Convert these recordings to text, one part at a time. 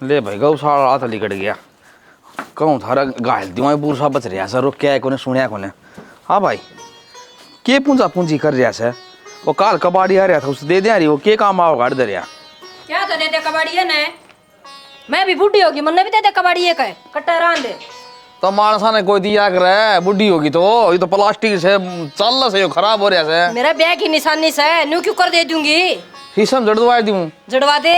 ले भाई गौशाला हाथ लिकड़ गया कहूँ थारा घायल दियो बूर सा बच रहा सर क्या कोने सुनिया कोने। हाँ भाई के पूंजा पूंजी कर रहा है वो काल कबाड़ी आ रहा था उसे दे दे रही वो के काम आओ गाड़ दे रहा क्या तो दे दे कबाड़ी है ने मैं भी बूढ़ी होगी मन्ने भी दे दे कबाड़ी है कहे कट्टा रान दे तो मानसा ने कोई दिया कर बुढ़ी होगी तो ये तो प्लास्टिक से चल से खराब हो रहा है। मेरा ब्याह की निशानी से न्यू क्यों कर दे दूंगी शीशम जड़वा दूं जड़वा दे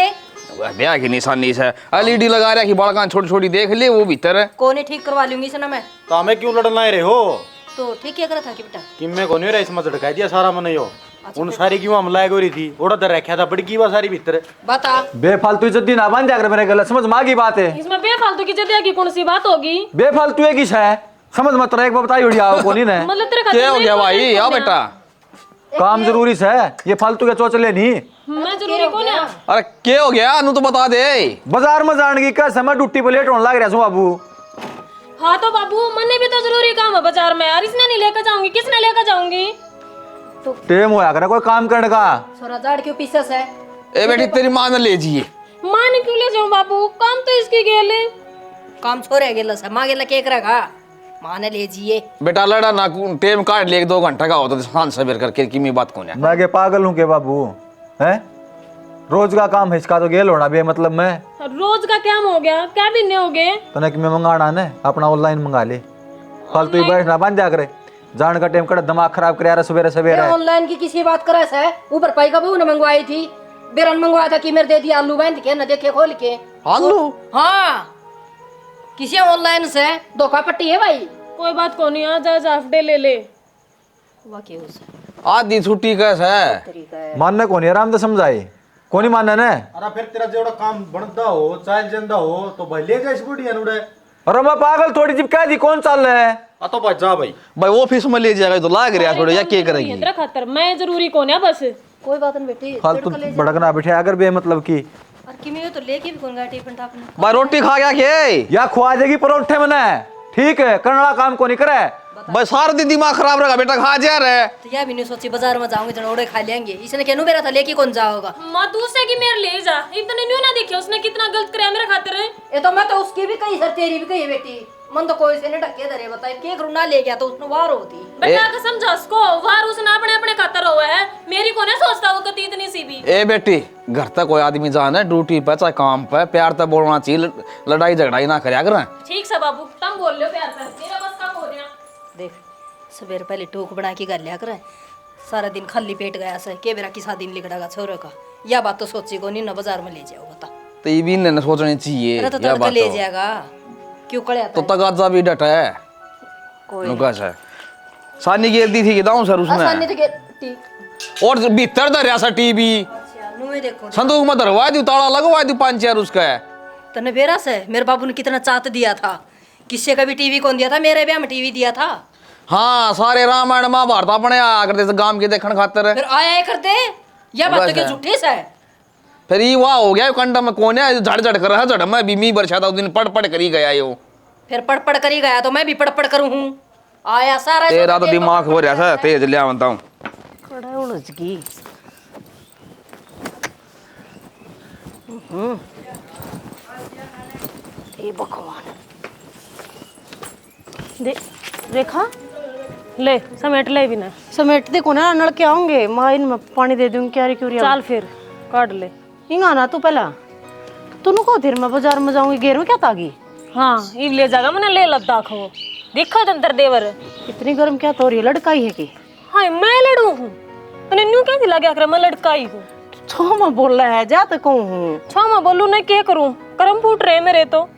ब्याह की निशानी से एलईडी लगा रहा कि बड़का छोटी छोटी देख ले वो भीतर है कोने ठीक करवा लूंगी से ना मैं तो हमें क्यों लड़ना रहे हो तो ठीक क्या करा था कि बेटा कि मैं को नहीं रहा इसमें झटका दिया सारा मन हो उन सारी क्यों हम लाए गोरी थी ओड़ा तो रखा था बड़ी की बात सारी भीतर बता बेफालतू इज्जत ना बन जाकर मेरे गलत समझ माँ की बात है। इसमें बेफालतू की इज्जत की कौन सी बात होगी? बेफालतू है किस है समझ मत रहा एक बार बताई उड़िया कोनी ने मतलब तेरे क्या हो गया भाई आओ बेटा काम जरूरी से ये फालतू के चोचले नहीं। मैं जरूरी कौन है? अरे क्या हो गया अनु तो बता दे बाजार में जाने की क्या समय ड्यूटी पे लेट होने लग रहा है बाबू। हाँ तो बाबू मन्ने भी तो जरूरी काम है बाजार में यार इसने नहीं लेकर जाऊंगी किसने लेकर जाऊंगी? टेम होया करे कोई काम करने का सोरा जाड़ क्यों पीछे से ए बेटी तेरी मां ने ले जिए माँ ने क्यों ले जाऊं बाबू काम तो इसकी गेले काम छोरे गेला से मां गेला के करेगा मां ने ले जिए बेटा लड़ा ना टेम काट ले 1-2 घंटा का होता तो सांझ सवेर करके की मैं बात कौन है। मैं के पागल हूँ के बाबू है रोज का काम है इसका तो गेल होना भी मतलब मैं रोज का क्या हो गया क्या भी नहीं हो गए तने कि मैं मंगाना ने अपना ऑनलाइन मंगा ले फालतू ही बैठना बन जा करे जान का टाइम कड़ा दिमाग खराब कर यार सवेरे सवेरे ऑनलाइन की किसी बात करे से ऊपर पाई का बहू ने मंगवाई थी बेरन मंगवाया था कि मेरे दे दिया आलू बांध के न देखे खोल के आलू हाँ किसी ऑनलाइन से धोखा पट्टी है भाई कोई बात को नहीं आज आज हाफ डे ले ले वाकई उसे आधी छुट्टी कैसे है तरीका है मानने कौन आराम से समझाए कौन ही मानने ने अरे फिर तेरा जेड़ा काम बनता हो चाल जंदा हो तो भाई ले जा इस बुढ़ी अनुड़े अरे मैं पागल थोड़ी जिप कह दी कौन चल रहा है आ तो भाई जा भाई भाई ऑफिस में ले जाएगा तो लाग रहा थोड़ा या क्या करेगी तेरा खातर मैं जरूरी कौन है बस कोई बात नहीं बेटी फालतू भड़कना बैठे अगर बे मतलब की और किमी तो लेके भी कौन गाटी पंटा अपने भाई रोटी खा गया के या खुआ जाएगी परोठे मने ठीक है करना काम को नहीं करे भाई सारा दिन दिमाग खराब रहेगा बेटा खा जा रहे तो यह भी नहीं सोची बाजार में जाऊंगे जनोड़े खा लेंगे इसने कहनू मेरा था लेके कौन जाओगा माँ दूसरे की मेरे ले जा इतने न्यू ना देखिए उसने कितना गलत कराया मेरे खातिर ये तो मैं तो उसकी भी कही सर तेरी भी कही बेटी मन तो कोई से ने ढके धरे बताई के करू ना ले गया तो उसने वार होती बेटा का समझा उसको वार उसने अपने अपने खातर हुआ है मेरी को नहीं सोचता वो गति इतनी सी भी ए बेटी घर तक कोई आदमी जाना ड्यूटी पे चाहे काम पे प्यार तक बोलना चाहिए लड़ाई झगड़ा ही ना करया कर ठीक से बाबू तुम बोल लो प्यार से मेरा बस काम हो गया देख सवेरे पहले टोक बना के गल लिया करे सारा दिन खाली पेट गया से के बेरा किसा दिन लिखड़ागा छोरे का यह बात तो सोची को नहीं ना बाजार में ले जाओ बता तो ये भी नहीं सोचनी चाहिए अरे तो यह तड़का बात ले जाएगा क्यों कड़े तो तगाजा भी डटा है कोई नुका सा सानी गिर दी थी दाऊं सर आसानी उसने तो ठीक और भीतर धरिया सा टीवी अच्छा नुए देखो संदूक में धरवा दी ताला लगवा दी 5-4 उसका है तने बेरा से मेरे बाबू ने कितना चात दिया था किससे कभी टीवी कौन दिया था मेरे ब्याह में टीवी दिया था हाँ सारे रामायण महाभारत अपने आ करते थे गांव के देखने खातर फिर आया है करते या बात तो के झूठे से फिर ये वहाँ हो गया कंडा में कौन है झड़ झड़ कर रहा झड़ मैं भी मी बरसा था उस दिन पड़ पड़ कर ही गया यो फिर पड़ पड़ कर ही गया तो मैं भी पड़ पड़ करूं हूं आया सारा तेरा तो दिमाग हो रहा था तेज ले आवता हूँ कड़ा उलझ गई ये भगवान देखा ले समेट ले भी ना समेट दे को ना नल के आऊंगे माँ इनमें पानी दे दूंगी क्यारी क्यूरी चल फिर काट ले इंगा ना तू पहला तूने को देर में बाजार में जाऊंगी गेरू क्या तागी हाँ ये ले जाएगा मैंने ले लद्दाख हो देखो तंत्र देवर इतनी गर्म क्या तो हो रही है लड़काई है कि हाँ मैं लड़ू हूँ तूने न्यू क्या दिला गया मैं लड़काई हूँ छो मैं बोल रहा है जा तो कहूँ हूँ छो मैं बोलू नहीं क्या करूँ कर्म फूट रहे मेरे तो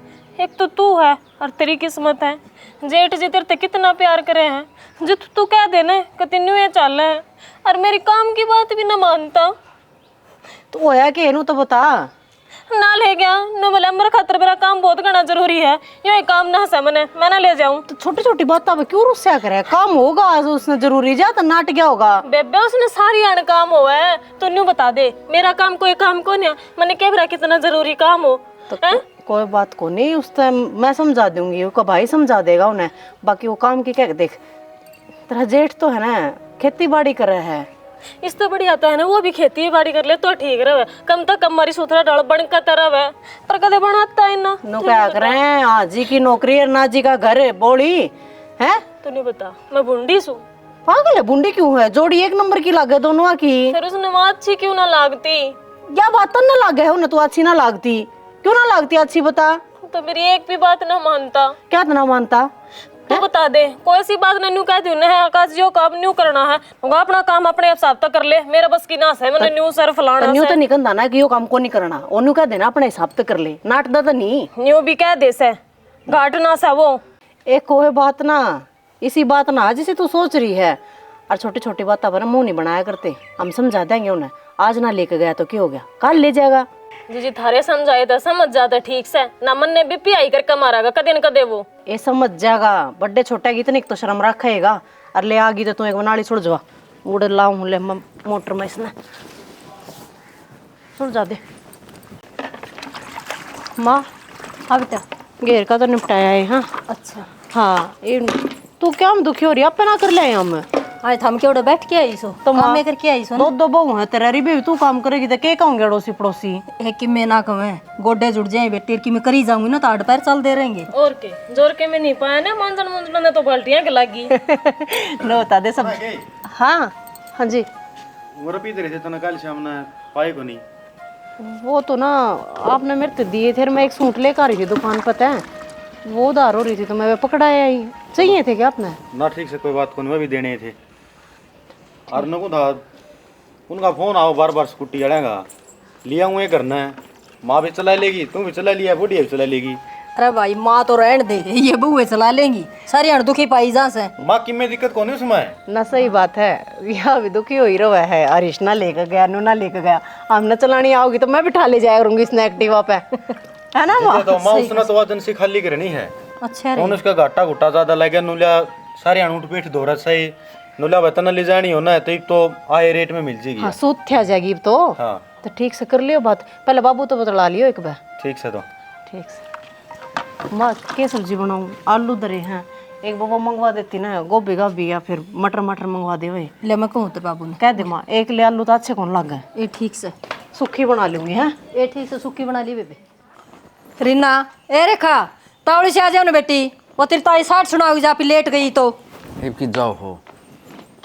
एक तो तू है और तेरी किस्मत है जेठ जी तेरे कितना प्यार करे हैं जो तू कह देना कति न्यू ये चल है और मेरी काम की बात भी ना मानता तो होया कि एनू तो बता ना ले गया न बोले मेरे खातर मेरा काम बहुत घना जरूरी है ये काम ना हंसा मैं ना ले जाऊं तो छोटी छोटी बात अब क्यों रुस्सा करे काम होगा आज उसने जरूरी जा तो नाट गया होगा बेबे उसने सारी अण काम हुआ है तो न्यू बता दे मेरा काम कोई काम कौन है मैंने कह रहा कितना जरूरी काम हो तो कोई बात को नहीं उस टाइम मैं समझा दूंगी उसका भाई समझा देगा उन्हें बाकी वो काम की क्या देख तेरा जेठ तो है ना खेती बाड़ी कर रहा है इससे बढ़िया तो है ना वो भी खेती बाड़ी कर ले तो ठीक रहे, कम तो कम हमारी सुथरा डाल बनकर तरह है, पर कदे बनाता है ना। नो क्या करें, आजी की नौकरी और नाजी का घर है बोली है। तू नहीं बता मैं बूढ़ी सू, पागल है, बुंडी क्यों है? जोड़ी एक नंबर की लागे दोनों की। फिर उसने वहाँ अच्छी क्यों ना लागती? क्या बात तो ना लागे है, तू अच्छी ना लागती, क्यों ना लागती अच्छी बता। तो मेरी एक भी बात ना मानता। क्या ना मानता? तू बता दे, कोई सी बात ना न्यू कह दी है आकाश जो काम न्यू करना है, वो अपना काम अपने हिसाब तक कर ले, मेरा बस की नास है मैंने न्यू सर फलाना न्यू तो निकलता ना कि यो काम को नहीं करना, ओनू कह देना अपने हिसाब तक कर ले, नाटदा तो नहीं। न्यू भी कह दे से घाट ना सा वो एक कोई बात ना, इसी बात ना जिसे तू सोच रही है। और छोटी छोटी बात पर मुंह नहीं बनाया करते, हम समझा देंगे उन्हें। आज ना लेके गया तो क्या हो गया, कल ले जाएगा। जी थारे समझाए तो समझ जाता ठीक से ना, मन ने भी पियाई करके मारागा कदे न कदे वो। ये समझ जाएगा, बड्डे छोटे की इतनी तो शर्म रखेगा। और ले आगी तो तू एक नाली छुड़ जा, उड़ लाऊं ले मोटर में इसने छुड़ जा दे। माँ अब तक घेर का तो निपटाया है। हाँ अच्छा हाँ, ये तू क्या हम दुखी हो रही है? अपना ना कर ले हम आज थम के उड़े बैठ के आई सो तो काम माँ में करके आई सो दो दो बहू है तेरा भी, तू काम करेगी तो के कहूंगे अड़ोसी पड़ोसी। एक कि मैं ना कहूँ गोडे जुड़ जाए बेटे की मैं करी जाऊंगी ना तो आड़ पैर चल दे रहेंगे। और के जोर के में नहीं पाया ना, मांजन मुंजन ने तो बाल्टियां के लागी। नो बता दे सब। हाँ हाँ जी, वो पी रहे थे तो कल शाम ना पाए को नहीं। वो तो ना आपने मेरे तो दिए थे, मैं एक सूट लेकर आ रही थी दुकान पता है, वो उधार हो रही थी तो मैं पकड़ाया ही। चाहिए थे क्या आपने? ना ठीक से कोई बात को नहीं, भी देने थे। और नको था उनका फोन आओ बार बार स्कूटी चढ़ेगा लिया हुए करना है, माँ भी चला लेगी, तुम भी चला लिया, बुढ़िया भी चला लेगी। अरे भाई माँ तो रहन दे, ये बहुए चला लेंगी सारी अड़ दुखी पाई जा से। माँ की में दिक्कत कौन है उसमें? ना सही बात है, यह भी दुखी हो ही रहा है। हरीश ना लेकर गया, नू ना लेकर गया, हम न चलानी आओगी तो मैं बिठा ले जाया करूंगी इसने एक्टिवा पे, है ना माँ? तो माँ उसने तो वजन से खाली करनी है। अच्छा कौन उसका घाटा घुटा ज्यादा लग गया, नुलिया सारे अणूठ पीठ धोरा सही नुलिया वेतन ले जानी हो ना, तो आए रेट में मिल जाएगी। हाँ सूद थे आ जाएगी अब तो। हाँ तो ठीक से कर लियो बात, पहले बाबू तो बतला लियो एक बार। ठीक से। तो ठीक से माँ क्या सब्जी बनाऊँ? आलू दरे हैं, एक बाबा मंगवा देती ना गोभी गाभी या फिर मटर मटर मंगवा दे भाई। ले मैं कहूँ तो बाबू ने कह दे माँ, एक ले आलू तो अच्छे कौन लग गए, ये ठीक से सूखी बना लूंगी। है ये ठीक से सूखी बना ली बेबे। रीना ए रेखा तावड़ी से आ जाओ ना बेटी, वो तेरी ताई 60 सुनाओगी जा पे लेट गई तो। की जाओ हो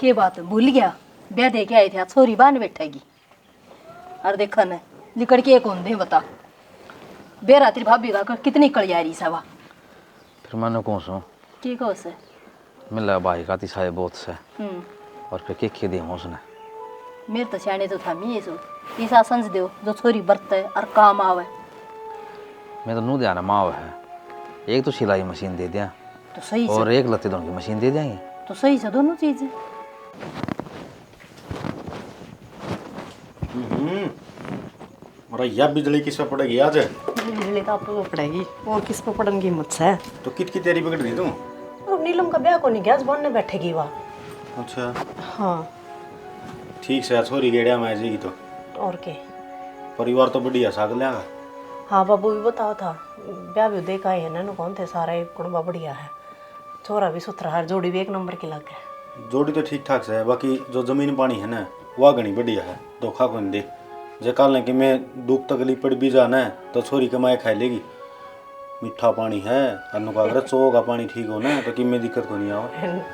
के बात भूल गया, ब्याह दे के आए थे छोरी बान बैठेगी। और देखा न लिकड़ के कौन दे बता, बेरा तेरी भाभी का कितनी कलियारी सवा। फिर मैंने कौन सो की कहो से मिला भाई का तिसाए बहुत से और फिर के दे उसने मेरे तो सियाने तो था मी सो ऐसा समझ दो जो छोरी बरते और काम आवे। मैं तो नू दिया माँ है, एक तो सिलाई मशीन दे दिया तो सही से, और एक लत्ते दोनों की मशीन दे देंगे। तो सही से दोनों चीजें। और यह बिजली किस पे पड़ेगी आज? बिजली तो आपको पड़ेगी और किस पे पड़ेगी मुझसे। तो कित की तैयारी पकड़ दी तुम? और नीलम का ब्याह को नहीं गया, बनने बैठेगी वहाँ। अच्छा हाँ ठीक से, छोरी गेड़िया में आ जाएगी तो। और के परिवार तो बढ़िया साग लिया। हाँ बाबू भी बताओ था, ब्याह भी देखा है ना, कौन थे सारे कुड़बा बढ़िया है, छोरा भी सुथरा है, जोड़ी भी एक नंबर की लग है। जोड़ी तो ठीक ठाक से है, बाकी जो जमीन पानी है ना वह घनी बढ़िया है, धोखा को नहीं दे। जे काल ने कि मैं दुख तकलीफ पड़ भी जाना है तो छोरी कमाए खा लेगी, मीठा पानी है अनुका अगर चो का पानी ठीक हो ना तो कि में दिक्कत को नहीं आओ।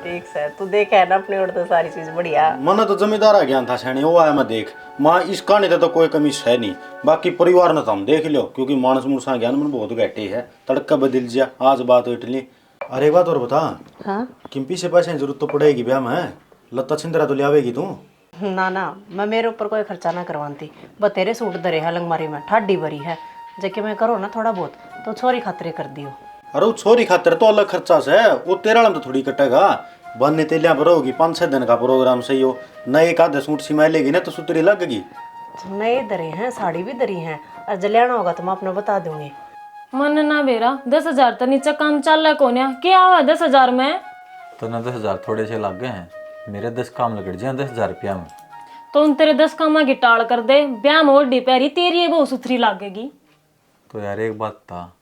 ठीक से तू देखा है ना अपनी ओर तो सारी चीज बढ़िया। मन तो जमींदार आ गया था सैनी, वो आया मैं देख माँ इस कहानी तो कोई कमी है नहीं, बाकी परिवार ने तो हम देख लो क्योंकि मानस मुनसा ज्ञान मन बहुत घटे है, तड़का बदल जा आज बात इटली। अरे एक बात और बता, हाँ किम्पी से पैसे की जरूरत तो पड़ेगी ब्याह में, लत्ता छिंदरा तो ले आवेगी तू? ना ना मैं मेरे ऊपर कोई खर्चा ना करवाती, बतेरे सूट दरे है अलमारी में ठाडी भरी है, जबकि मैं करो ना थोड़ा बहुत तो छोरी खातरे कर दियो। अरे वो छोरी खातर तो अलग खर्चा से है, वो तेरा वाला तो थोड़ी कटेगा। बनने तेलिया पर होगी 5-6 दिन का प्रोग्राम सही हो, नए एक आधे सूट सिमाई लेगी ना तो सुतरी लगेगी। नए दरे हैं, साड़ी भी दरी हैं, और जलियाना होगा तो मैं अपने बता दूंगी। मन ना बेरा 10,000 तो नीचे काम चल रहा कौन है, क्या हुआ 10,000 में? तो ना 10,000 थोड़े से लग गए हैं, मेरे 10 काम लग जाए 10,000 रुपया में। तो उन तेरे 10 कामा की टाल कर दे, ब्याह में ओढ़ी पैरी तेरी ये बहुत सुथरी लगेगी। तो यार एक बात था,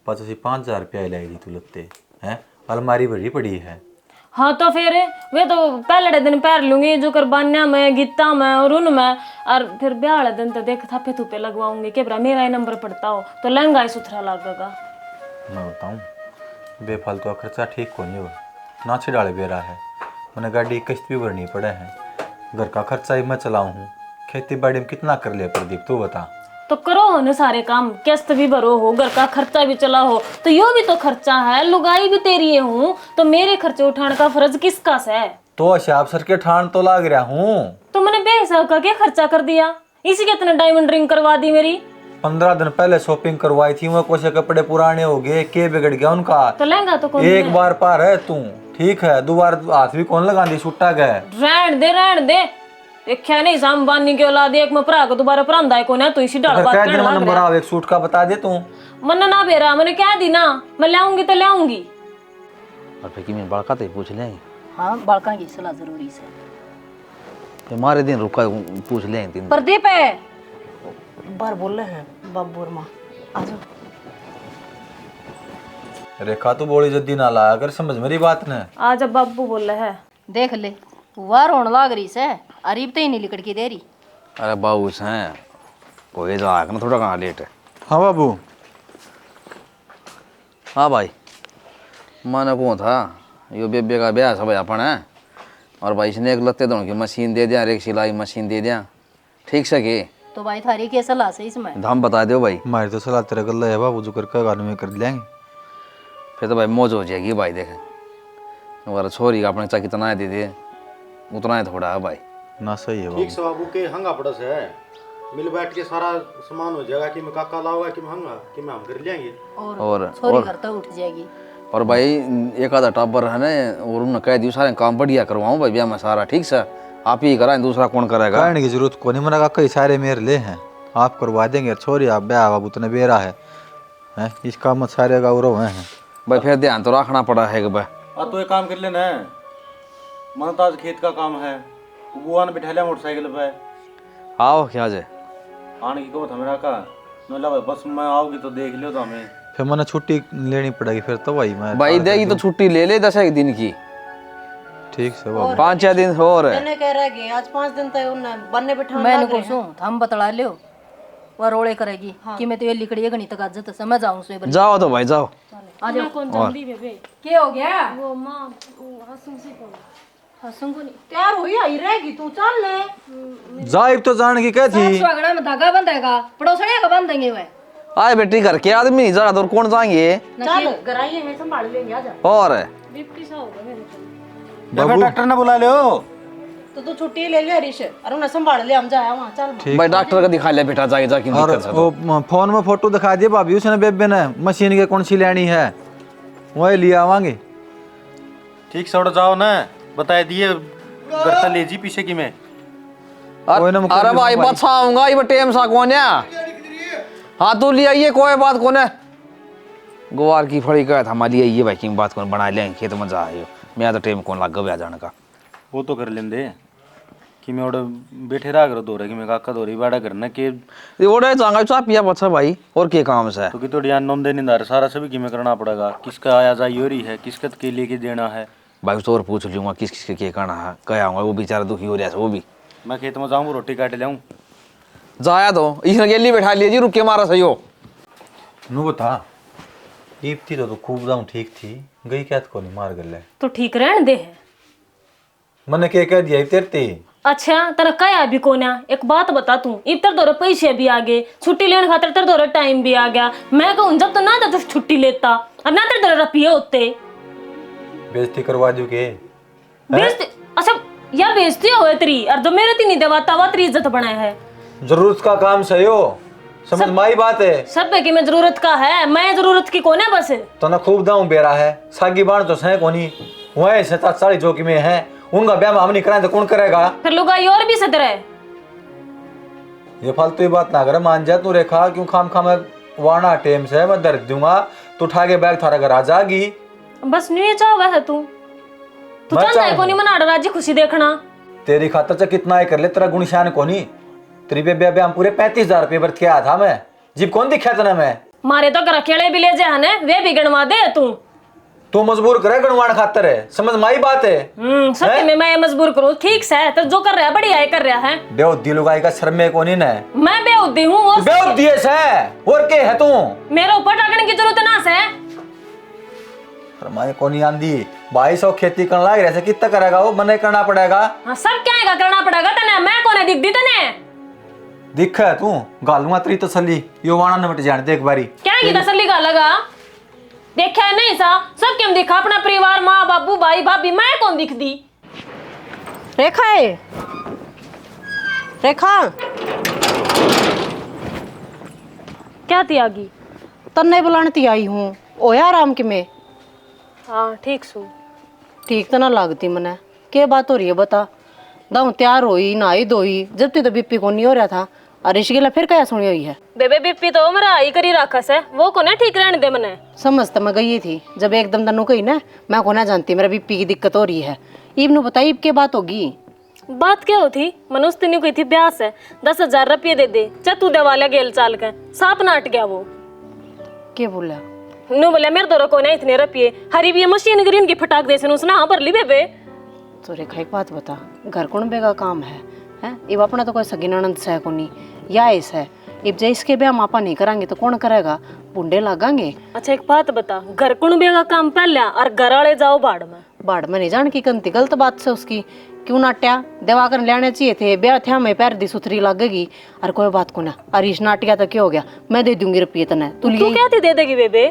5,000 रुपया लगेगी तू लत्ते हैं, अलमारी भरी पड़ी है। हाँ तो फिर वे तो पहले दिन पैर लूंगी जो कर बान्या में गीता में और उनमें, और फिर ब्याह वाले दिन तो देख थापे थुपे लगवाऊंगी के बरा मेरा ही नंबर पड़ता हो तो लहंगा ही सुथरा लगेगा। मैं बताऊँ बेफालतू का खर्चा ठीक को नहीं हो ना छिड़ाले बेरा है। मैंने गाड़ी की किस्त भी भरनी पड़े हैं, घर का खर्चा ही मैं चलाऊँ हूँ, खेती बाड़ी में कितना कर लिया प्रदीप तू बता। तो करो हो ना सारे काम, किस्त भी भरो हो, घर का खर्चा भी चला हो, तो यो भी तो खर्चा है, लुगाई भी तेरी हूँ, तो मेरे खर्चे उठाने का फर्ज किसका है? तो शाप सर के ठान तो लाग रहा हूँ। तो मैंने बेहिसाब का क्या खर्चा कर दिया, इसी के इतने डायमंड रिंग करवा दी मेरी। 15 दिन पहले शॉपिंग करवाई थी, वो कुछ कपड़े पुराने हो गए, के बिगड़ गया उनका। तो लहंगा तो कौन एक बार पार है तू, ठीक है, दोबारा हाथ भी कौन लगा दी, छुट्टा गए। रहन दे देखा नहीं साम बानी के औलाद एक में भरा को दोबारा परांदा है कोने, तो इसी डाल बात कहने लग रहा है। एक सूट का बता दे तू। मन ना बेरा मैंने क्या दी ना, मैं लाऊंगी तो लाऊंगी। और फिर कि मैं बड़का तो पूछ लें, हाँ बड़का की सलाह जरूरी से। फिर मारे दिन रुका पूछ लें दिन। प्रदीप है बार बोल रहे हैं बाबू और माँ आ जाओ। रेखा तू बोली जल्दी ना लाया अगर समझ मेरी बात ने। आज अब बाबू बोल रहा है देख ले वार होने लाग रही से, अरीब तो ही नहीं लिकड़ के दे रही। अरे बाबू से कोई जाग ना थोड़ा कहाँ लेट है। हाँ बाबू। हाँ भाई मैंने कौन था यो बेबे का ब्याह सब अपन है, और भाई इसने एक लत्ते धोने की मशीन दे दिया, एक सिलाई मशीन दे दिया, ठीक से के तो भाई थारी क्या सलाह से इसमें? हम बता दो भाई। हमारी तो सलाह तेरा गल्ला है बाबू, जो करके गाने में कर लेंगे फिर तो भाई मौज हो जाएगी भाई। देख और छोरी का अपने चाहे कितना है दे दे उतना ही थोड़ा है भाई ना। सही है ठीक बाबू। से बाबू के हंगा पड़स है, मिल बैठ के सारा सामान हो जाएगा कि मैं काका लाऊंगा कि मैं हंगा कि मैं हम कर लेंगे। और छोरी घर तो उठ जाएगी। और भाई एक आधा टाबर है ना, और उन्होंने कह दिया सारे काम बढ़िया करवाऊँ भाई ब्याह में सारा, ठीक से आप ही करा, दूसरा कौन करेगा। कहने की जरूरत को नहीं, मना कई सारे मेरे ले हैं, आप करवा देंगे। छोरी आप ब्याह बाबू तने बेरा है, इस काम में सारे गौरव हैं भाई। फिर ध्यान तो रखना पड़ा है कि भाई तो एक काम कर लेना है, मन तो आज खेत का काम है, बुआ ने बिठा लिया मोटरसाइकिल पे। आओ क्या जे आने की को था मेरा का नोला भाई, बस मैं आओगी तो देख लियो तो हमें। फिर मैंने छुट्टी लेनी पड़ेगी फिर तो भाई मैं भाई देगी तो छुट्टी ले ले 10 एक दिन की, ठीक से बाबू। 5-6 दिन और है। मैंने कह रहा है आज 5 दिन तक उन्हें बनने बिठा मैंने को सुन हम बतला लियो वह रोड़े करेगी कि मैं तो ये लिकड़ी घनी तक आजत समझ आऊं से। जाओ तो भाई जाओ। आ जाओ कौन जल्दी बेबे। क्या हो गया? वो मां हंसू सी कौन हंसूं को नहीं तैयार हुई आई रहेगी तू, चल ले। जाइब तो जान की क्या थी। सुहागना में धागा बंधेगा, पड़ोसने का बांध देंगे वे। आए बेटी घर के आदमी नहीं जा रहा तो कौन जाएंगे। चल गराइए में संभाल लेंगे, आ जा। और डिप्टी सा होगा मेरे को। बाबू डॉक्टर ने बुला लियो तो तू छुट्टी ले लिया हरीश, और उन्हें संभाल ले, हम जाए वहाँ। चल भाई डॉक्टर का दिखा ले बेटा, जाके जाके और दिक्कत है वो फोन में फोटो दिखा दिए भाभी उसने बेबे ने, मशीन के कौन सी लेनी है वही ले आवांगे। ठीक से उड़ जाओ ना, बता दिए घर तक ले जी पीछे की मैं। अरे भाई बच्चा आऊंगा ये टेम सा कौन है। हाँ तू ले आइए कोई बात कौन है, गुवार की फड़ी का था लिए ये भाई की बात कौन बना लेंगे खेत में जा मैं तो टेम कौन लग गया जाने का। वो तो कर लेंदे कि मैं उड़ बैठे रहा करो दो रहे कि मैं काका दो रही बाड़ा करना के ओडे जांगा चा पिया बच्चा भाई और के काम से तो कि तो ध्यान नोम देने दार सारा सभी की मैं करना पड़ेगा, किसका आया जा योरी है, किसका के लेके देना है भाई। तो और पूछ लूंगा किस किस के करना है, क्या आऊंगा वो बेचारा दुखी हो रहा है वो भी। मैं खेत में जाऊँ रोटी काट ले आऊँ। जाया तो इसने गेली बैठा लिया जी, रुक के मारा सही हो। नू बता ईब थी तो खूब जाऊं ठीक थी, गई क्या को नहीं मार गले तो ठीक रहन दे है। मैंने क्या कह दिया तेरती। अच्छा तेरा क्या भी कोना, एक बात बता तू इतर दौरे पैसे भी आ गए, छुट्टी लेने खातर तेरे दौरे टाइम भी आ गया। मैं कहूँ जब तो ना तो छुट्टी लेता और ना तेरे दौरे रुपये होते। बेइज्जती करवा दू के बेइज्जती अच्छा या बेइज्जती हो तेरी, और जो मेरे ती नहीं देवाता वो तेरी इज्जत बनाया है। जरूरत का काम सही हो, समझ माई बात है। सब की मैं जरूरत का है, मैं जरूरत की कौन है बस। तो ना खूब दाऊं बेरा है, सागी बाण तो सह कोनी वह 7-8 जो कि में है, उनका ब्याह हम नहीं कराए तो कौन करेगा। फिर लुगाई और भी सदर है। ये फालतू बात ना करे, मान जा तू रेखा, क्यों खाम खाम वाना टेम से मैं दर्द दूंगा तो उठा के बैग थारा घर आ जागी। बस न्यू चाह है तू चाहता है कोनी मना राजी खुशी देखना। तेरी खातर से कितना ही कर ले, तेरा गुणशान कोनी। तेरी बेबे हम पूरे 35,000 रुपये बरत के आया था मैं, जीप कौन दिखा था ना मैं। मारे तो घर अकेले भी ले जा ने वे भी गणवा दे तू। तू मजबूर करे गणवान खातर है, समझ माई बात है। सत्य में मैं मजबूर करूँ ठीक से, तो जो कर रहा है बढ़िया है कर रहा है। बेउद्दी लुगाई का शर्म में कोनी ना है। मैं बेउद्दी हूँ और बेउद्दी है और के है तू? मेरे ऊपर टाकने की जरूरत ना से। माने कोनी आंदी 2200 खेती करने लाग रहे, कितना करेगा वो, मने करना पड़ेगा। हाँ सब क्या करना पड़ेगा तने, मैं कौन है दिख दी तने? दिख है तू गालूंगा तेरी तसल्ली, यो वाणा न मिट जाने दे एक बारी। क्या की तसल्ली का लगा? देखा है नहीं सा, सब क्यों दिखा अपना परिवार, माँ बाबू भाई भाभी, मैं कौन दिख दी? रेखा है, रेखा क्या त्यागी? तन्ने बुलाने आई हूँ। ओ यार आराम के में हाँ ठीक सू। ठीक तो ना लागती मने। क्या बात हो रही है बता। दाऊ तैयार होई नहाई धोई, जब तक तो बीपी को नहीं हो रहा था। और ऋषिकेला फिर क्या सुनी हुई है? बेबे बीपी तो मेरा आई करी रखस है, वो को ना ठीक रहने दे मने। समझ तो मैं गई थी, जब एकदम तनु कही ना, मैं को ना जानती मेरा बीपी की दिक्कत हो रही है। ईब नु बताई ईब के बात होगी। बात क्या होती? मनुष्य तीनों कही थी ब्यास है, 10,000 रुपये दे दे, चतू देवाला गेल चाल के सांप नाट गया वो। क्या बोला? नु बोला मेरे दौरा को ना इतने रुपये, हरी भी मशीन ग्रीन की फटाक दे सुन उसने हाँ भर ली बेबे। तो रेखा एक बात बता, घर कौन बेगा काम है? हैं इब अपना तो कोई सगी ननद से को नहीं या ऐसा इब जे इसके ब्याह मापा नहीं करांगे तो कौन करेगा? बुंडे लगांगे। अच्छा एक बात बता, घर कुण बेगा काम पहले और घर वाले जाओ बाढ़ में? बाढ़ में नहीं जान की कंती गलत बात से उसकी क्यों नाट्या देवाकर लेने चाहिए थे, ब्याह थे हमें पैर दी सुथरी लगेगी। और कोई बात को ना अरीश नाटिया तो क्या हो गया, मैं दे दूंगी रुपये तने तू क्या थी दे देगी बेबे?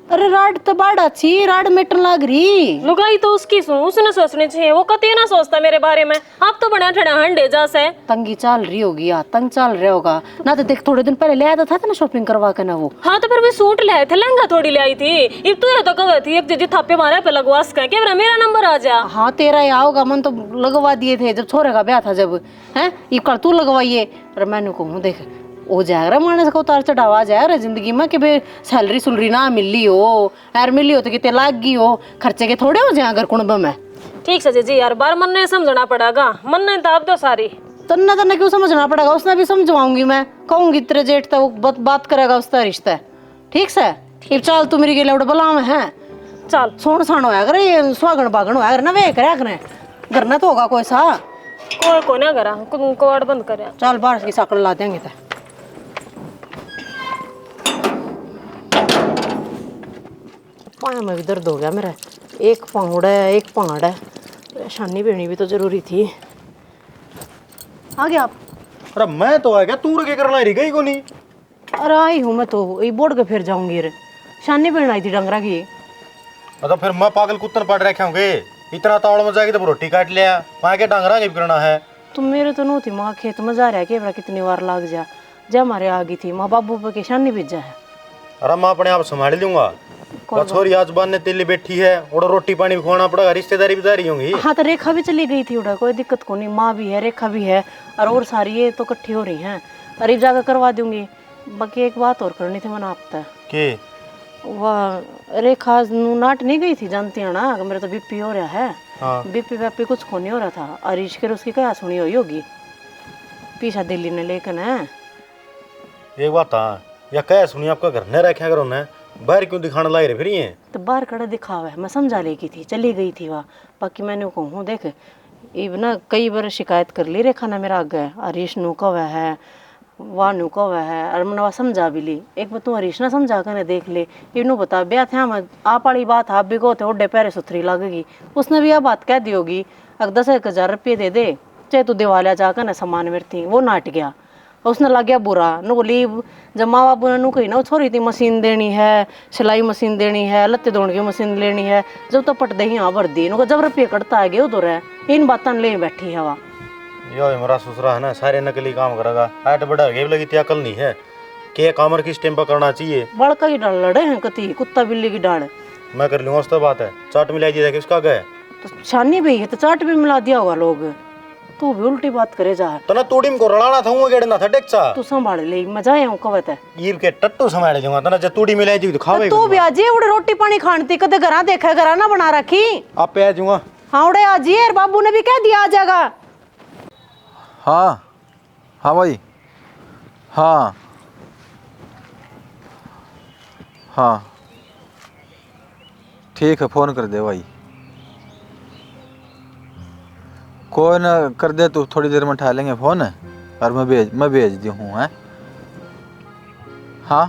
अरे राड तो बाढ़ अच्छी राड मेटन लाग रही। लुगाई तो उसकी उसने सोचनी चाहिए, वो कती ना सोचता मेरे बारे में। आप तो बड़ा ठड़ा हंडे जैसे तंगी चाल रही होगी या तंग चाल रहा होगा ना। तो देख थोड़े दिन पहले ले आया था ना शॉपिंग करवा के ना वो। हाँ तो फिर भी सूट ले आए थे, लहंगा थोड़ी ले आई थी। इब तू ये तो कह थी एक जी थापे मारे पे लगवा सके क्या मेरा नंबर आ जा। हाँ तेरा ही आओगा, मन तो लगवा दिए थे जब छोरे का ब्याह था जब। हैं ये कर तू लगवाइए। अरे मैंने कहूँ देख वो जाएगा मानस का उतार चढ़ावा जाए जिंदगी में कि भाई सैलरी सुलरी ना मिली हो यार, मिली हो तो कितने लाग गई हो, खर्चे के थोड़े हो जाए अगर कुंभ में। ठीक है जी यार, बार मन ने समझना पड़ेगा, मन ने ताप दो सारी। तन्ना तन्ना क्यों समझना पड़ेगा, उसने भी समझवाऊंगी मैं, कहूंगी तेरे जेठ तक वो बात करेगा उसका रिश्ता। ठीक से चल तू मेरी गेले बुला में है चल सोन साण होया करे, ये सुहागण बागण होया करे ना वे करे करे करना तो होगा कोई सा कोई ना करा कोड बंद करे। चल बाहर की साकड़ ला देंगे। पाया में भी दर्द हो गया मेरा, एक पांगड़ है एक पांगड़ है, परेशानी पीनी भी तो जरूरी थी। आ गया आप? अरे मैं तो आ गया, तू क्या करना रही गई को नहीं? अरे आई हूँ मैं तो, ये बोर्ड के फिर जाऊंगी रे, शानी पीने आई थी डंगरा की। तो फिर मैं पागल कुत्तन पड़ रखे होंगे, इतना तावड़ में जाएगी तो रोटी काट लिया, वहाँ के डांगरा के भी करना है। तुम मेरे तो नोती माँ खेत में जा रहा है कि कितनी बार लाग जा जब हमारे आ गई थी माँ बाबू पे के शानी भेजा है। अरे मैं अपने आप संभाल लूंगा, छोरी आज बांधने तेली बैठी है और रोटी पानी भी खुआना पड़ेगा, रिश्तेदारी भी जा रही होंगी। हाँ तो रेखा भी चली गई थी उड़ा, कोई दिक्कत को नहीं, माँ भी है रेखा भी है और सारी ये तो इकट्ठी हो रही हैं, अरे जाकर करवा दूंगी। बाकी एक बात और करनी थी मैंने आपसे के वह रेखा नाट नहीं गई थी जानती है ना, मेरा तो बीपी हो रहा है। हाँ। बीपी व्यापी कुछ को नहीं हो रहा था, अरीश के उसकी क्या सुनी हुई होगी पीछा दिल्ली ने लेकर है। एक बात हाँ या कह सुनी आपका घर न रखा करो न, बाहर क्यों दिखाने लाई रहे फिर ये? तो बाहर कड़ा दिखावा है, मैं समझा लेगी थी चली गई थी वहाँ। बाकी मैंने कहूँ देख इब ना कई बार शिकायत कर ली रेखा ना मेरा आगे, हरीश नु कव है वाह नु कव है, और मैंने वहाँ समझा भी ली। एक बार तू हरीश ना समझा कर देख ले, इनू बता ब्याह थे हम आप वाली बात आप भी को थे ओडे पैरे सुथरी लगेगी, उसने भी यह बात कह दी होगी। अगर 10,000 रुपये दे दे चाहे तू दिवालिया जाकर ना सामान मेरे थी, वो नाट गया उसने लग गया बुरा नु बोली जब माँ बाबू ने कही ना छोरी थी मशीन देनी है, सिलाई मशीन देनी है, लत्ते धोने की मशीन लेनी है, जब तो पट दे ही हाँ भर दी नु जब रुपये कटता है गया उधर है इन बातों ले बैठी है वहाँ। यो मेरा ससुरा है ना सारे नकली काम करेगा, हाइट बड़ा गेब लगी थी अकल नहीं है के कामर किस टाइम पर करना चाहिए। बड़का की डाल लड़े हैं कति कुत्ता बिल्ली की डाल मैं कर लूंगा, उस तो बात है चाट मिलाई दिया किसका गए तो छानी भी है तो चाट भी मिला दिया होगा लोग, तू भी उल्टी बात करे जा। तो ना तोड़ी को रलाना था वो गेड़ना था डेक्सा तू संभाल ले मजा आया हूँ कवत है ईब के टट्टू संभाल जाऊंगा तना जब तोड़ी मिलाई जी तो खावे तू भी आजी उड़े रोटी पानी खानती कदे घरा देखा घरा ना बना रखी आप पे आ जाऊंगा। हाँ उड़े आजी यार बाबू ने भी कह दिया आ जाएगा। हाँ हाँ भाई हाँ हाँ ठीक है, फोन कर दे भाई। कोई ना कर दे, तू थोड़ी देर में उठा लेंगे फोन, और मैं भेज दी हूँ है। हाँ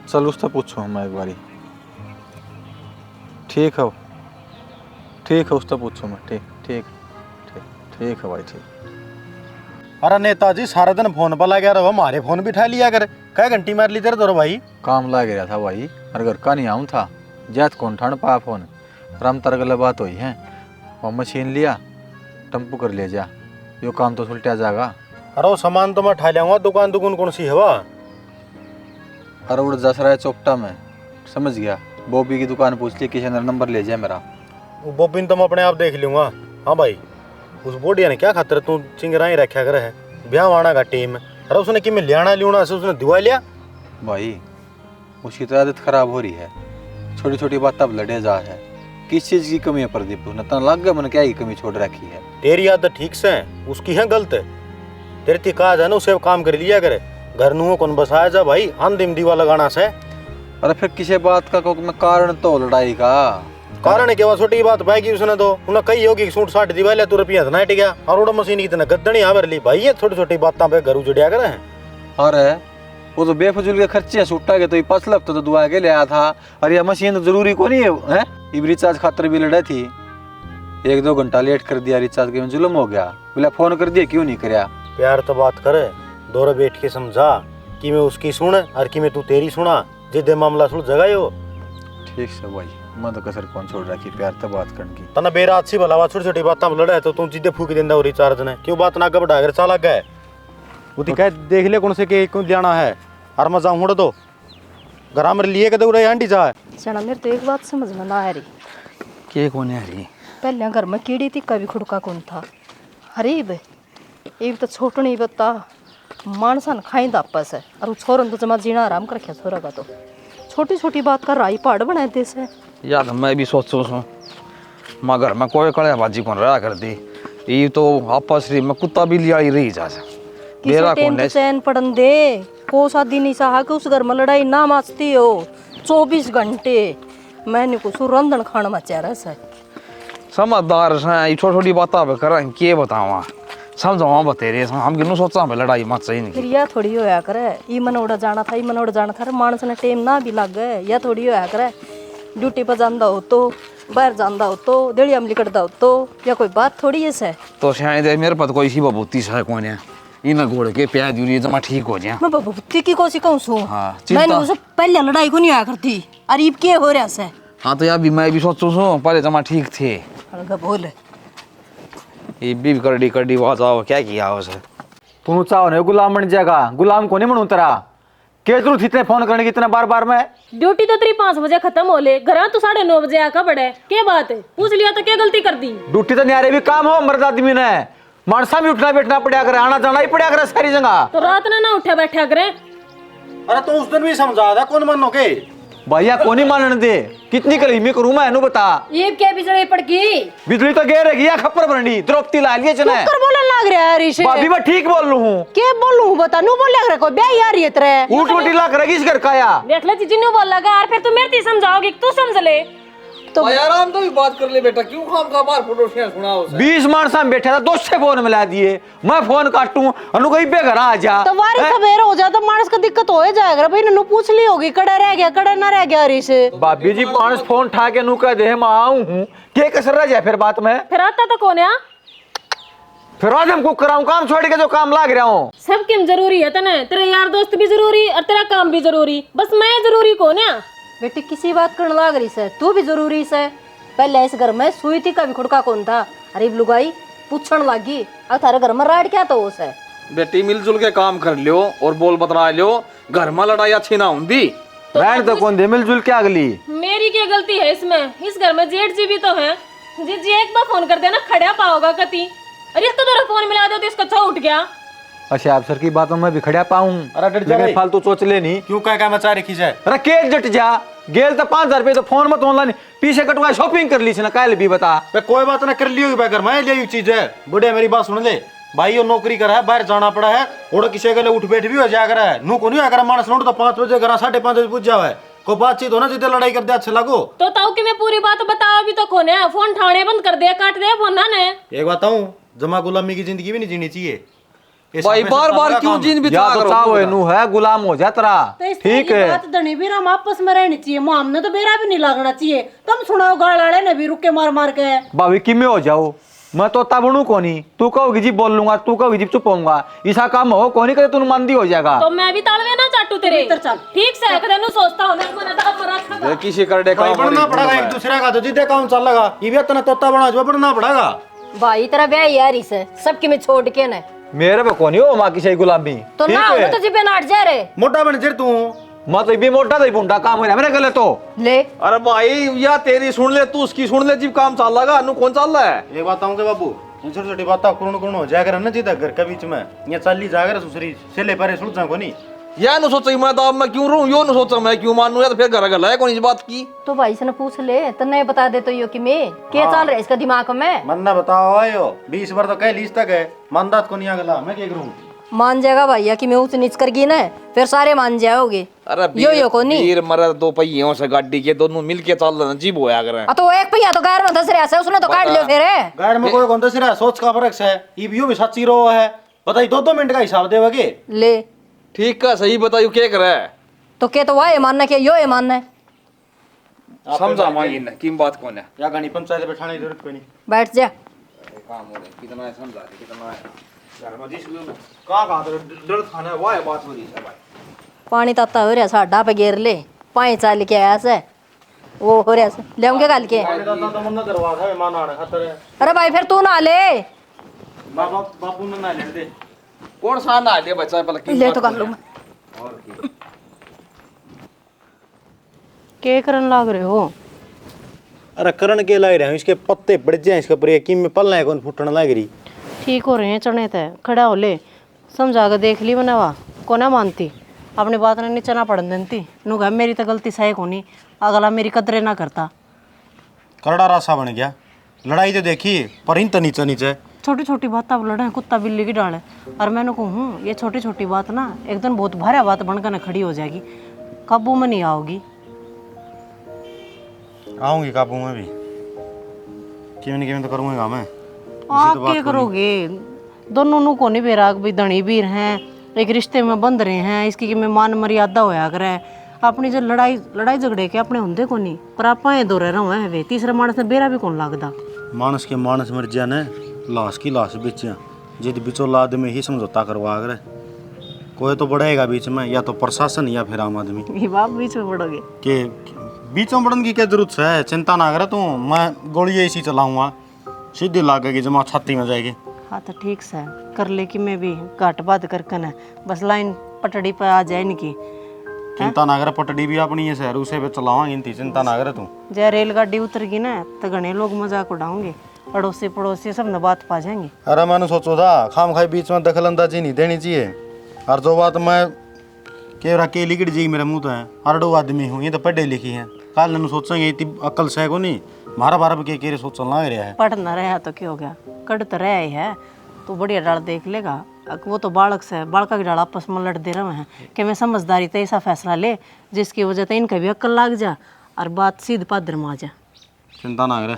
चल, उससे पूछूँ मैं एक बारी। ठीक है उससे पूछूँ मैं। ठीक ठीक ठीक ठीक है भाई, ठीक। अरे नेताजी सारा दिन फोन पर लगा रहो, हमारे फोन भी उठा लिया कर। क्या घंटी मार ली तेरे तो भाई? काम लग गया था भाई, और घर का नहीं आऊँ था, जैत कौन ठान पाया फोन। राम तरगल बात हुई है, और मशीन लिया, टम्पू कर ले जा, यो काम तो सुलटा जाएगा। अरे वो सामान तो मैं उठा लियाऊंगा। दुकान कौन सी है वह? अरे उड़ जसरा है चौपटा में, समझ गया। बॉबी की दुकान पूछ ली, किसी ने नंबर ले जाए मेरा। वो बोपिन तो मैं अपने आप देख लूंगा। हाँ भाई, उस बोडिया ने क्या खातर तू चिंगरा ही रखा कर है ब्याह वाना का टीम। अरे उसने कि मैं लियाना लिया से उसने दुआ लिया भाई। उसकी तो आदत खराब हो रही है, छोटी छोटी बात अब लड़े जा है। किस चीज़ की कमी है प्रदीप? उसने तना लग गया मैंने क्या ही कमी छोड़ रखी है। तेरी आदत ठीक से है, उसकी है गलत है। तेरे ती कहा जाए ना उसे काम कर लिया करे। घर नुओं कौन बसाया जा भाई, अंतिम दीवा लगाना से। अरे फिर किसी बात का मैं कारण तो लड़ाई का कारण है क्या? छोटी बात पाएगी उसने तो उन्हें कही होगी कि सूट साठ दिवाले तू रुपया इतना हट गया, और उड़ा मशीन इतना गद्दनी यहाँ ली भाई। ये छोटी छोटी बातों पे घर उजड़िया करे हैं। अरे वो तो बेफजूल के खर्चे सुट्टा के, तो ये 5 लाख तो दुआ के ले आया था। और ये मशीन तो जरूरी को नहीं है, ये रिचार्ज खातर भी लड़े थी। 1-2 घंटा लेट कर दिया रिचार्ज के, जुल्म हो गया। बोला फोन कर दिया, क्यों नहीं कराया? प्यार तो बात करे, दौरे बैठ के समझा कि मैं उसकी सुन और कि मैं तू तेरी सुना, जिदे मामला सुलझ जगह हो। ठीक से भाई, मैं तो कसर कौन छोड़ रखी प्यार तो बात करने की। तना बेरात सी भला छोटी छोटी बातों में लड़ा तो तू जिदे फूक देंदा हो रिचार्ज ने, क्यों बात ना घबरा कर चाला गए। वो दिखाए देख ले कौन से के क्यों जाना है, और मैं जाऊँ तो घर में लिए के दौड़े आंटी जा। सना मेरे तो एक बात समझ में ना आ रही, के कौन है रही? पहले घर में कीड़ी थी, कभी खुड़का कौन था। हरीब ये तो छोट नहीं बता, मानसन खाई दापस है, और छोरन तो जमा जीना आराम कर रखे छोरा का। तो छोटी छोटी बात का राई पहाड़ बनाए दे से। याद मैं भी सोचूं सो, माँ घर में कोई कड़ेबाजी कौन रहा करती, ये तो आपस में कुत्ता भी लिया ही रही जा। किसी टाइम तो चैन पड़न दे, को शादी नहीं चाहा कि उस घर में लड़ाई ना मचती हो 24 घंटे। मैंने कुछ रंधन खाना मचा रहा है। समझदार से छोटी छोटी बातें करें, के बतावा समझावा बतेरे हम किन्नू सोचा हमें लड़ाई मत सही नहीं। फिर यह थोड़ी होया करे ई मन उड़ा जाना था, ई मन उड़ा जाना था, मानस ने टाइम ना भी लग गए। यह थोड़ी होया करे ड्यूटी पर जांदा हो तो, बाहर जांदा हो तो, देड़िया में लिकड़दा हो तो, या कोई बात थोड़ी है से। तो शायद मेरे पास कोई सी बबूती सा कौन है, इन घोड़ के प्याज दूरी जमा ठीक हो जाए। मैं बबूती की कोसी कहूं सो। हाँ, मैंने उसे पहले लड़ाई को नहीं आया करती, और अब के हो रहा से। हाँ तो यार भी मैं भी सोचूं सो पहले जमा ठीक थे, बोल ये भी करडी करडी बात आओ क्या किया उसे। तू चाहो ने गुलाम बन जाएगा, गुलाम को नहीं बनू तेरा। के जरूरत इतने फोन करने की इतना बार बार में? ड्यूटी तो तेरी 5 बजे खत्म हो ले, घर तो 9:30 बजे आका पड़े। क्या बात है, पूछ लिया तो क्या गलती कर दी? ड्यूटी तो न्यारे भी काम हो, मर्द आदमी ने मानसा भी उठना बैठना पड़ा करे, आना जाना ही पड़ा करे सारी जगह। तो रात ना उठा बैठा करे। अरे तो उस दिन भी समझा था कौन मानो के भैया को नहीं मानने दे, कितनी करीमी करूं मैं एनु बता। ये क्या बिजली पड़ गई? बिजली तो गिर गई, खप्पर बननी द्रौपदी ला लिए चने। कर बोलने लग रहा है ऋषि। भाभी मैं ठीक बोल रहा हूं। क्या बोलूं बता, नु बोल लग रहा कोई ब्याह यार ये तेरे ऊट उटी ला करेगी इस घर का या। देख ले जीजी ने बोल लगा, और फिर तू मेरे ती समझाओगी, तू समझ ले। तो आराम तो भी बात कर ले बेटा, क्यों खाम खा बार फोटो सुना उसे। 20 मानसा में बैठा था, 2 से फोन मिला दिए। मैं फोन काटूं अनु कहीं पे घर आ जा। तो वारी सवेर हो जाता मानस का दिक्कत हो जाएगा भाई। ननु पूछ ली होगी कड़ा रह गया कड़ा ना रह गया ऋषि। भाभी जी 5 फोन ठा के नु कह दे मैं आऊं हूं, के कसर रह जाए फिर बात में। फिर आता तो कौन है? फिर आज हमको कराऊं काम छोड़ के जो काम लाग रहा हूं। सब किम जरूरी है तने, तेरे यार दोस्त भी जरूरी और तेरा काम भी जरूरी, बस मैं जरूरी कौन है? बेटी किसी बात करने लाग रही से, तू भी जरूरी से। पहले इस घर में सुई थी, कभी खुड़का कौन था। अरे लुगाई पूछण लागी, अब थारे घर में राड क्या तो उसे। बेटी मिलजुल के काम कर लियो और बोल बतरा लियो, घर में लड़ाई अच्छी ना होंगी। रहन तो कौन दे मिलजुल के अगली। मेरी क्या गलती है इसमें? इस घर में जेठ जी भी तो है। जी एक बार फोन कर देना, खड़ा पाओगा कति। अरे इसको तो फोन मिला दो तो इसका छो उठ गया। अच्छा आप सर की बातों में भी खड़ा पाऊं। अरे डट जा लेकिन भाई। फालतू सोच लेनी। क्यों क्या मचा रखी जाए। अरे के जट जा गेल तो 5000 रुपए तो फोन मत ऑनलाइन पीछे कटवा शॉपिंग कर ली ना काल भी बता। कोई बात ना कर लियो घर में ले चीज है। बुढ़िया मेरी बात सुन ले, भाई यो नौकरी करा है, बाहर जाना पड़ा है, और किसी के लिए उठ बैठ भी हो जाया करा है। नू को नहीं आकर मानस नोट तो 5 बजे घर 5:30 बजे पूछ जावे। को बातचीत हो ना जितने लड़ाई कर दे अच्छा लगो। तो ताऊ कि मैं पूरी बात बताओ अभी तो कोने फोन ठाणे बंद कर दिया, काट दिया फोन ना ने। एक बात बताऊं, जमा गुलामी की जिंदगी भी नहीं जीनी चाहिए। ये भाई समय से बार बार सबका क्यों काम है। जीन बिता या तो करो चाहो नू है गुलाम हो जा तेरा, ठीक है। बात धनी भी हम आपस में रहनी चाहिए, मुँह हमने तो बेरा भी नहीं लगना चाहिए। तुम सुनाओ गाल आड़े ने भी रुक के मार मार के। भाभी किमे हो जाओ, मैं तो तब बनू कोनी, तू कहोगी जी बोल लूंगा, तू कहोगी जी चुप होऊंगा, ऐसा काम हो कोनी करे तू मंदी हो जाएगा। तो मैं भी तालवे ना चाटू तेरे। ठीक से एक दिन सोचता हूं मैं मना दा मरा खा। किसी कर दे भाई काम बढ़ना पड़ेगा एक दूसरे का, तो जिद्दे काम चल लगा ये भी इतना तोता बना जो बढ़ना पड़ेगा। भाई तेरा ब्याह यार इसे सबके में छोड़ के ना मेरे पे कोनी हो माँ की सही गुलामी, तो ठीक ना हो है। तो जिपे नाट जा रे मोटा बन जर तू मैं तो भी मोटा तो बुंडा काम हो रहा है मेरे गले तो। ले। अरे भाई या तेरी सुन ले तू उसकी सुन ले, जीव काम चल लगा अनु कौन चल रहा है। एक बात आऊंगे बाबू, छोटी छोटी बात कौन हो जाकर ना जीता घर के बीच में ये चली जाकर दूसरी से ले पारे सुन को नहीं या न सोचा मैं तो अब मैं क्यों रहूं, यो न सोचा मैं क्यों मानूं, या तो फिर घर गला है कौन इस बात की। तो भाई से न पूछ ले तो नहीं बता दे तो यो कि मैं क्या चल रहा है इसका दिमाग में। मन ना बताओ आयो 20 बार तो कह लीस तक है मानदात को नहीं अगला मैं क्या करूं। मान जाएगा भैया कि मैं ऊंच नीच कर गई ना फिर सारे मान जाओगे। अरे यो को नहीं वीर मरे दो पहियों से गाड़ी के दोनों मिलके चल रहे जीव होया करे। तो एक पहिया तो गायर में धस रहा है उसने तो काट लियो फिर। गाड़ में कोई कौन दस रहा सोच का फर्क है, ये भी सच्ची रो है बताई 2-2 मिनट का हिसाब देवगे। ले ठीक का सही बताइयो क्या करे। तो के तो वाह ये मानना क्या यो ये मानना है। समझा मांगी ना किम बात कौन है। या गानी पंचायत बैठाने की जरूरत कोई नहीं। बैठ जा। काम हो रहा कितना है समझा रहे कितना है घर में जिस में कहां तो डर खाना है वाह बात हो रही है भाई। पानी ताता हो रहा साडा पे घेर ले पाई चाल के आया से वो हो रहा से लेंगे गल के। तो मन दरवाजा में मान आने खातर है। अरे भाई फिर तू ना ले बाबा बापू ने ना ले दे कौन सा ना ले बच्चा पहले की ले तो कर लूं मैं। के करन लाग रहे हो? अरे करण के लाग रहे हैं इसके पत्ते पड़ जाए इसके पर कि में पलना है कौन फुटने लग रही। ठीक हो रहे हैं चने तय खड़ा हो ले समझा कर देख ली बनावा को ना मानती अपनी बात ने नीचे ना पड़न देती नु घर मेरी तो गलती सही कोनी अगला मेरी कदरे ना करता। करड़ा रासा बन गया लड़ाई तो देखी पर इन तो नीचे नीचे छोटी छोटी बात अब लड़े कुत्ता बिल्ली की डाले और मैंने कहूँ ये छोटी छोटी बात ना एक दिन बहुत भारी बात बनकर ना खड़ी हो जाएगी काबू में नहीं आओगी। आऊंगी काबू में भी किमें तो करूंगा मैं। आप क्या करोगे दोनों नु को नहीं बेराग भी धनी वीर हैं एक रिश्ते में बंध रहे हैं इसकी कि मैं मान मर्यादा होया करे अपनी जो लड़ाई झगड़े के अपने होंदे को नहीं पर आप आए दो रहे हैं वे तीसरे मानस ने बेरा भी कौन लगदा। मानस के मानस मर जा ने लाश की लाश बेचिया जिद बिचौला आदमी ही समझौता करवा करे कोई तो बढ़ेगा बीच में या तो प्रशासन या फिर आम आदमी। ये बाप बीच में पड़ोगे के बीच में बढ़ने की क्या जरूरत है चिंता ना करे तू मैं गोली ऐसी चलाऊंगा सीधी लागेगी जमा छाती में जाएगी। हाँ तो ठीक से कर ले कि मैं भी घाट बात करके ना बस लाइन पटड़ी पे आ जाए इनकी। चिंता ना करे पटड़ी भी अपनी ये शहर उसे पे चलावा गिनती चिंता ना करे तू। जब रेलगाड़ी उतरगी ना तो घने लोग मजाक उड़ाओगे अड़ोसी पड़ोसी सब न बात पा जाएंगे। अरे मैंने सोचो था खाम खाई बीच में दखल अंदाजी नहीं देनी चाहिए और जो बात मैं कह रहा के लिकट जी मेरे मुंह तो है अरडो आदमी हूँ ये तो पढ़े लिखी है कल ने सोचेंगे इतनी अकल से को नहीं मारा बारा के सोचना लग रहा है। पढ़ ना रहा तो क्या हो गया कड़ तो रहा ही है तो बढ़िया डाल देख लेगा वो तो बालक से बालका की डाल आपस में लड़ दे रहे हैं कि मैं समझदारी तो ऐसा फैसला ले जिसकी वजह से इनका भी अक्ल लग जा और बात सीध पादर में आ जा। चिंता ना करे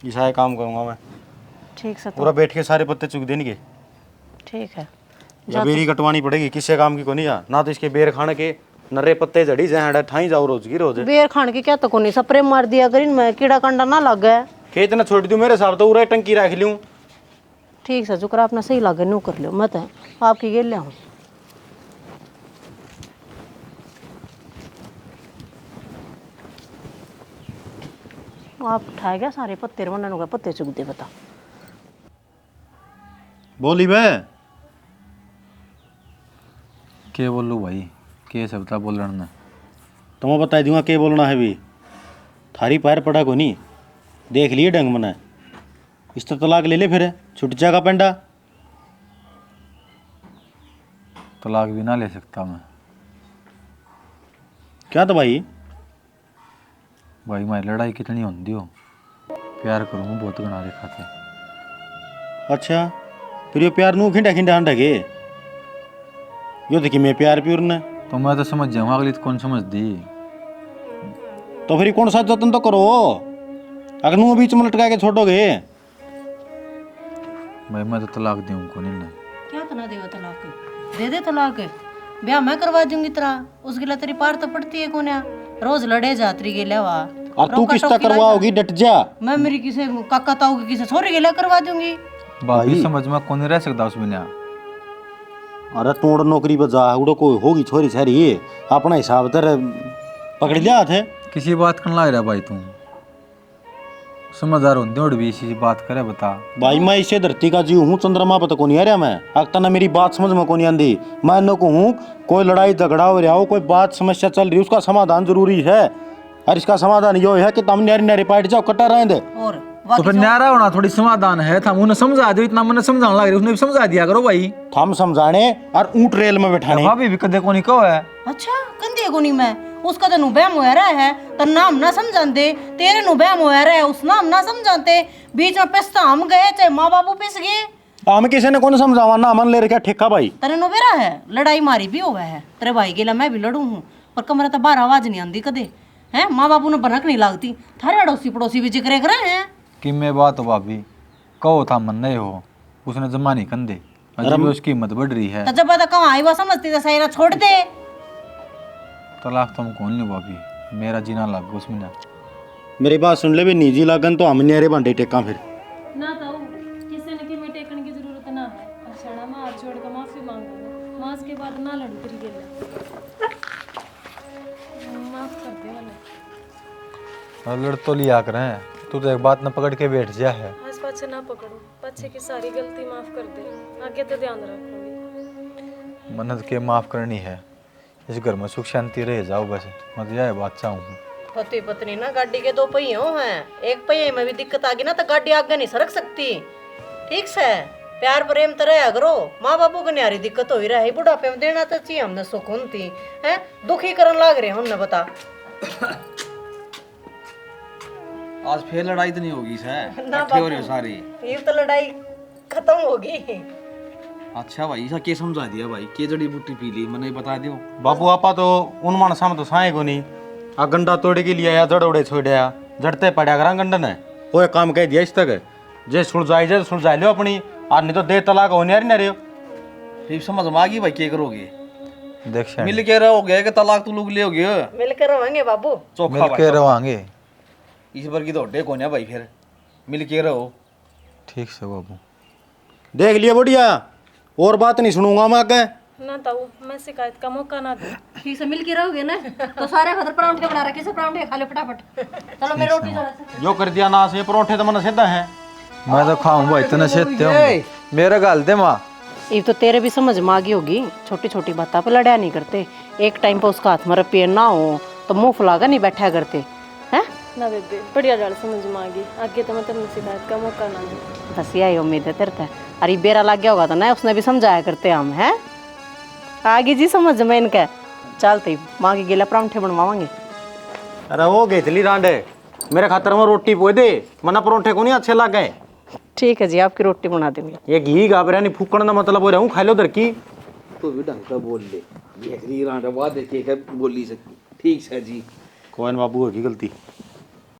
ऐसा काम करूँगा मैं ठीक से पूरा बैठ के सारे पत्ते चुग देने के ठीक है या बेरी कटवानी पड़ेगी किसी काम की को नहीं जा ना तो इसके बेर खाने के नरे पत्ते जड़ी जाए ठाई जाओ रोज की रोज बेर खान के क्या तो कोनी स्प्रे मार दिया अगर इनमें कीड़ा कंडा ना लग गया खेत ना छोड़ दूँ मेरे हिसाब तो उरा टंकी रख लूँ। ठीक से जुकरा अपना सही लगे नू कर लो मत आपकी गेल हूँ। आप उठाए गया सारे पत्ते बनने का पत्ते चुग दे बता बोली बे के बोलूँ भाई के सबता बोलना ना तुम्हें बता दूंगा के बोलना है भी थारी पैर पड़ा को नहीं देख लिए ढंग मना इस तो तलाक ले ले फिर छुट जाएगा पेंडा। तलाक भी ना ले सकता मैं क्या तो भाई भाई मारी लड़ाई कितनी होती हो प्यार करूँ बहुत गना रेखा थे। अच्छा फिर ये प्यार नू खिंडा खिंडा ढगे यो देखी मैं प्यार प्यूर ने तो मैं तो समझ जाऊँ, अगली तो कौन समझ दी। तो फिर कौन सा जतन तो करो, अगर नू बीच में लटका के छोड़ोगे। भाई मैं तो तलाक दूँ को नहीं ना। क्या तना देगा तलाक, दे दे तलाक, ब्याह मैं करवा दूंगी तेरा, उसके लिए तेरी पार तो पड़ती है कोन्या, रोज लड़े जात्री के लिए वा। और तू किसका करवाओगी, डट जा। मैं मेरी किसे काका ताऊ की किसे छोरी के लिए करवा दूंगी। भाई समझ में कौन रह सकता उस बिना। अरे तोड़ नौकरी पर जा, उड़ो कोई होगी छोरी छारी अपना हिसाब तेरे पकड़ लिया थे। किसी बात करने लग रहा भाई तू, समझदार होते और भी इसी बात करे बता। भाई मैं इसे धरती का जीव हूँ, चंद्रमा पर तो को नहीं आ रहा मैं। अगता ना मेरी बात समझ में को नहीं आती। मैं न कहूँ कोई लड़ाई झगड़ा हो रहा हो, कोई बात समस्या चल रही, उसका समाधान जरूरी है। और इसका समाधान यो है कि तुम नारी नारी पार्ट जाओ, कटा रहे दे। और तो फिर न्यारा होना थोड़ी समाधान है था, उन्हें समझा दो, इतना मैंने समझाने लग रही, उसने भी समझा दिया करो भाई। हम समझाने और ऊँट रेल में बैठाने। भाभी भी कदे को नहीं कहो है। अच्छा कंधे को नहीं मैं, उसका तो नु बहम होया रहा है, तो नाम ना समझाते, तेरे नु बहम होया रहा है, उस नाम ना समझाते, बीच में पिसता हम गए, चाहे माँ बापू पिस गए। हम किसी ने कौन समझावा ना, मन ले रखा ठेका भाई। तेरे नु बेरा है, लड़ाई मारी भी हुआ है, तेरे भाई के लिए मैं भी लड़ू हूँ, पर कमरे तो बाहर आवाज नहीं आती कदे है, माँ बापू ने बनक नहीं लगती, थारे अड़ोसी पड़ोसी भी जिक्र कर रहे हैं कि मैं बात हो भाभी, कहो था मन नहीं हो, उसने जमानी कंधे, अभी उसकी कीमत बढ़ रही है। तो जब बता कहाँ आई वो समझती तो सही छोड़ दे। तलाक तुम कौन लो भाभी, मेरा जीना लग उसमें ना। मेरी बात सुन ले भी, निजी लागन तो हम न्यारे बांटे टेका फिर ना ताऊ, किसी ने की मैं टेकने की जरूरत ना है। और क्षणा में हाथ जोड़ कर माफी मांग लो, मास के बाद ना लड़ तेरी गेले, माफ कर दे वाले। लड़ तो लिया कर हैं, तू तो एक बात न पकड़ के बैठ जा है। आज पाछे ना पकड़ो, पीछे की सारी गलती माफ कर दे, आगे तो ध्यान रखूंगी। मन्नत के माफ करनी है, इस घर में सुख शांति रह जाओ बस, मत जाए बात चाहूँ। पति पत्नी ना गाड़ी के दो पहियों हैं, एक पहिए में भी दिक्कत आ गई ना तो गाड़ी आगे नहीं सरक सकती। ठीक से प्यार प्रेम तो रहा करो, माँ बापू को न्यारी दिक्कत हो ही रही, बुढ़ापे में देना तो चाहिए हमने सुकून थी है, दुखी करन लाग रहे हमने बता। आज फिर लड़ाई तो नहीं होगी सर, ना इकट्ठे हो रहे हो सारे। ये तो लड़ाई खत्म होगी। अच्छा भाई, ऐसा क्या समझा दिया भाई, के जड़ी बूटी पी ली मैंने बता दियो। बापू आपा तो उन मानसा में तो साए को नहीं, आ गंडा तोड़ के लिया या जड़ उड़े छोड़या, जड़ते पड़ा करा गंडन है, वो एक काम कह दिया इस तक जे सुलझाई जे सुलझा लो अपनी, और नहीं तो दे तलाक होने यार नहीं फिर समझ में आ गई भाई क्या करोगे, देख मिल के रहोगे कि तलाक तू लोग लोगे। मिलकर रहेंगे बाबू, चोखा मिल के भाई, रवांगे। इस बार की तो हड्डे कौन है भाई, फिर मिल के रहो। ठीक से बाबू, देख लिया बढ़िया, और बात नहीं सुनूंगा मैं आगे। ना ताऊ, मैं शिकायत का मौका ना दूं। ठीक से मिल के रहोगे ना तो सारे खतर परांठे बना रखे, सब परांठे खा ले फटाफट। चलो मैं रोटी जरा से जो कर दिया ना से परोठे तो मन सीधा है। मैं तो खाऊं भाई, इतने सेते हूं मेरा गाल दे माँ। ये तो तेरे भी समझ में आ गई होगी, छोटी छोटी बातों पे लड़ाया नहीं करते, एक टाइम पे उसका हाथ में रुपये ना हो तो मुंह फुलाकर नहीं बैठा करते हैं ना बेबे, बढ़िया डाल समझ में आ गई, आगे तो मैं तेरे शिकायत का मौका ना दूं। बस यही उम्मीद है तेरे से। अरे बेरा लग गया होगा तो ना उसने भी समझाया करते हम हैं, आगे जी समझ में इनका। चलते माँ की गिला परांठे बनवाएंगे। अरे वो घेतली रांडे, मेरे खातर में रोटी पोए दे, मना परोठे को नहीं अच्छे लग गए। ठीक है जी, आपकी रोटी बना देंगे। ये घी घाबरा नहीं फूकण का मतलब हो रहा हूँ, खा लो दर की। तो भी ढंग का बोल ले, ये रांडा बात देखिए बोली सकती। ठीक है जी, कोई बाबू होगी गलती।